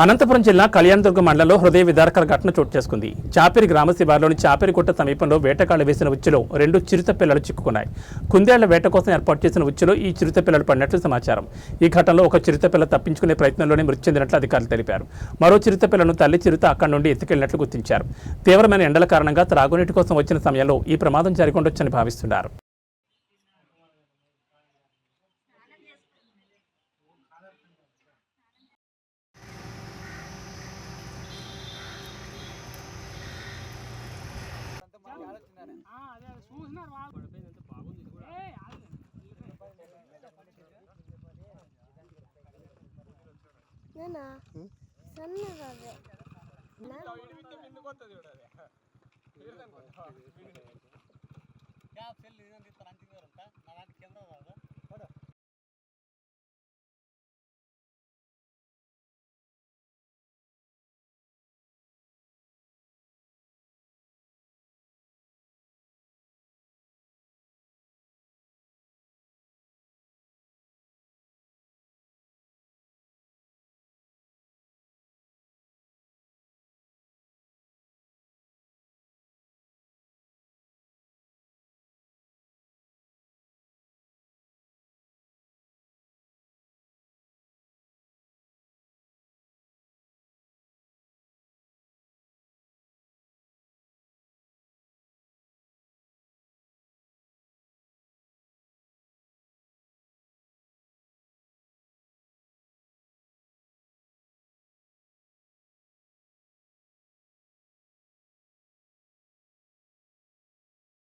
అనంతపురం జిల్లా కళ్యాణదుర్గం మండలంలో హృదయ విదారకర ఘటన చోటు చేసుకుంది. చాపిరి గ్రామ శివారులోని చాపిరిగుట్ట సమీపంలో వేటగాళ్లు వేసిన ఉచ్చులో 2 చిరుత పిల్లలు చిక్కుకున్నాయి. కుందేళ్ల వేట కోసం ఏర్పాటు చేసిన ఉచ్చులో ఈ చిరుత పిల్లలు పడినట్లు సమాచారం. ఈ ఘటనలో ఒక చిరుత పిల్ల తప్పించుకునే ప్రయత్నంలోనే మృతి చెందినట్లు అధికారులు తెలిపారు. మరో చిరుత పిల్లను తల్లి చిరుత అక్కడి నుండి ఎత్తుకెళ్లినట్లు గుర్తించారు. తీవ్రమైన ఎండల కారణంగా త్రాగునీటి కోసం వచ్చిన సమయంలో ఈ ప్రమాదం జరిగి ఉండొచ్చని భావిస్తున్నారు. నేనా సన్నగా సెల్